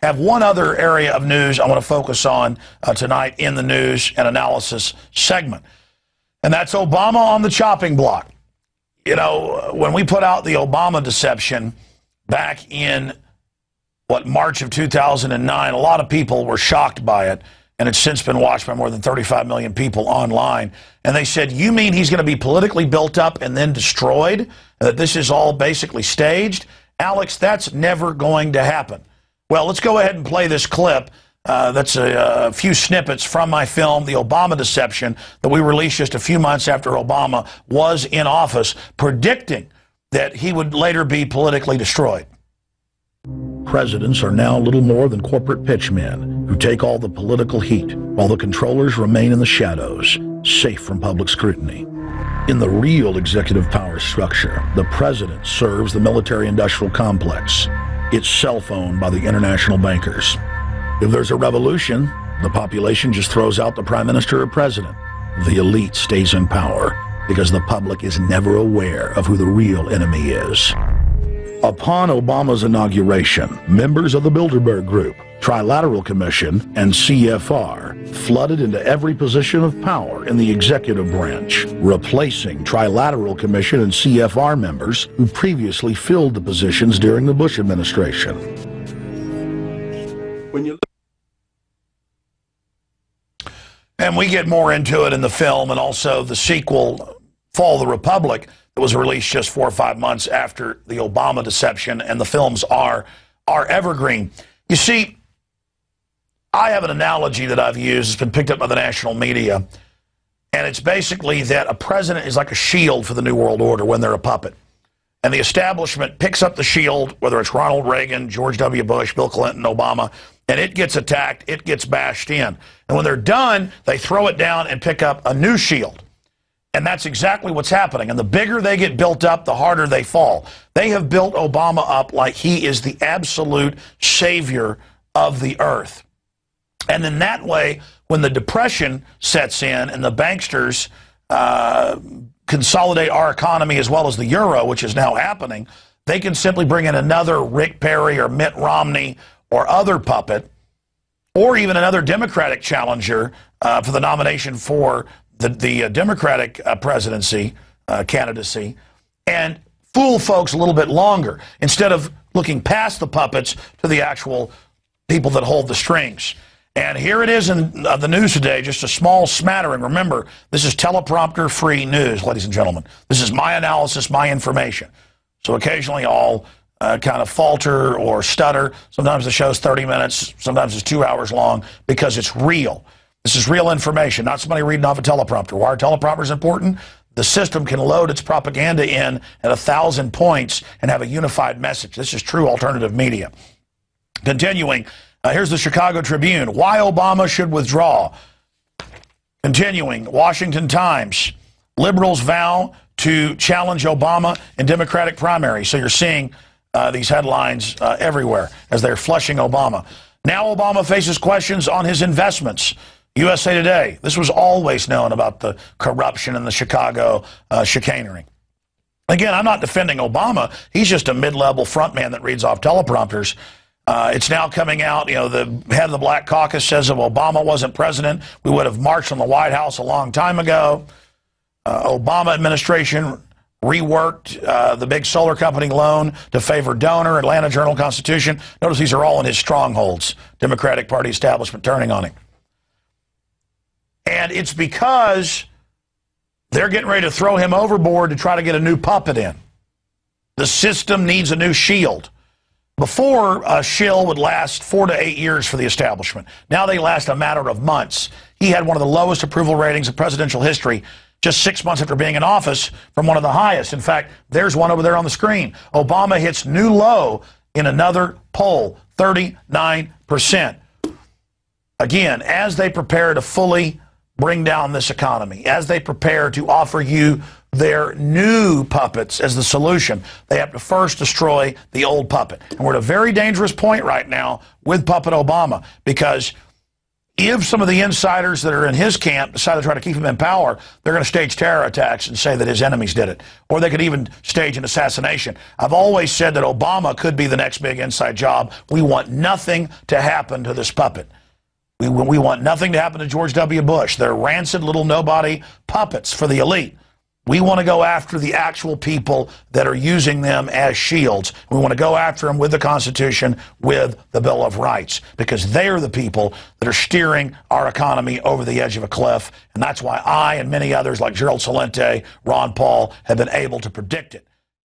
have one other area of news I want to focus on tonight in the news and analysis segment, and that's Obama on the chopping block. You know, when we put out the Obama deception back in, March of 2009, a lot of people were shocked by it, and it's since been watched by more than 35 million people online. And they said, you mean he's going to be politically built up and then destroyed? And that this is all basically staged? Alex, that's never going to happen. Well, let's go ahead and play this clip. That's a few snippets from my film, The Obama Deception, that we released just a few months after Obama was in office, predicting that he would later be politically destroyed. Presidents are now little more than corporate pitchmen who take all the political heat, while the controllers remain in the shadows, safe from public scrutiny. In the real executive power structure, the president serves the military-industrial complex, itself owned by the international bankers. If there's a revolution, the population just throws out the prime minister or president. The elite stays in power because the public is never aware of who the real enemy is. Upon Obama's inauguration, members of the Bilderberg Group, Trilateral Commission, and CFR flooded into every position of power in the executive branch, replacing Trilateral Commission and CFR members who previously filled the positions during the Bush administration. And we get more into it in the film, and also the sequel, Fall of the Republic, that was released just 4 or 5 months after the Obama deception, and the films are evergreen. You see, I have an analogy that I've used. It's been picked up by the national media, and it's basically that a president is like a shield for the New World Order when they're a puppet. And the establishment picks up the shield, whether it's Ronald Reagan, George W. Bush, Bill Clinton, Obama, and it gets attacked, it gets bashed in. And when they're done, they throw it down and pick up a new shield. And that's exactly what's happening. And the bigger they get built up, the harder they fall. They have built Obama up like he is the absolute savior of the earth. And in that way, when the depression sets in and the banksters consolidate our economy as well as the euro, which is now happening, they can simply bring in another Rick Perry or Mitt Romney or other puppet, or even another Democratic challenger for the nomination for the Democratic presidency candidacy, and fool folks a little bit longer instead of looking past the puppets to the actual people that hold the strings. And here it is in the news today, just a small smattering. Remember, this is teleprompter-free news, ladies and gentlemen. This is my analysis, my information. So occasionally I'll kind of falter or stutter. Sometimes the show's 30 minutes, sometimes it's 2 hours long, because it's real. This is real information, not somebody reading off a teleprompter. Why are teleprompters important? The system can load its propaganda in at 1,000 points and have a unified message. This is true alternative media. Continuing, here's the Chicago Tribune. Why Obama should withdraw. Continuing, Washington Times. Liberals vow to challenge Obama in Democratic primary. So you're seeing these headlines everywhere as they're flushing Obama. Now Obama faces questions on his investments. USA Today, this was always known about the corruption and the Chicago chicanery. Again, I'm not defending Obama. He's just a mid-level frontman that reads off teleprompters. It's now coming out, you know, the head of the Black Caucus says if Obama wasn't president, we would have marched on the White House a long time ago. Obama administration reworked the big solar company loan to favor donor, Atlanta Journal-Constitution. Notice these are all in his strongholds, Democratic Party establishment turning on him. And it's because they're getting ready to throw him overboard to try to get a new puppet in. The system needs a new shield. Before, a shill would last 4 to 8 years for the establishment. Now they last a matter of months. He had one of the lowest approval ratings in presidential history just 6 months after being in office from one of the highest. In fact, there's one over there on the screen. Obama hits new low in another poll, 39%. Again, as they prepare to fully bring down this economy, as they prepare to offer you their new puppets as the solution, they have to first destroy the old puppet. And we're at a very dangerous point right now with Puppet Obama, because if some of the insiders that are in his camp decide to try to keep him in power, they're going to stage terror attacks and say that his enemies did it. Or they could even stage an assassination. I've always said that Obama could be the next big inside job. We want nothing to happen to this puppet. We want nothing to happen to George W. Bush. They're rancid little nobody puppets for the elite. We want to go after the actual people that are using them as shields. We want to go after them with the Constitution, with the Bill of Rights, because they are the people that are steering our economy over the edge of a cliff. And that's why I and many others like Gerald Celente, Ron Paul, have been able to predict it.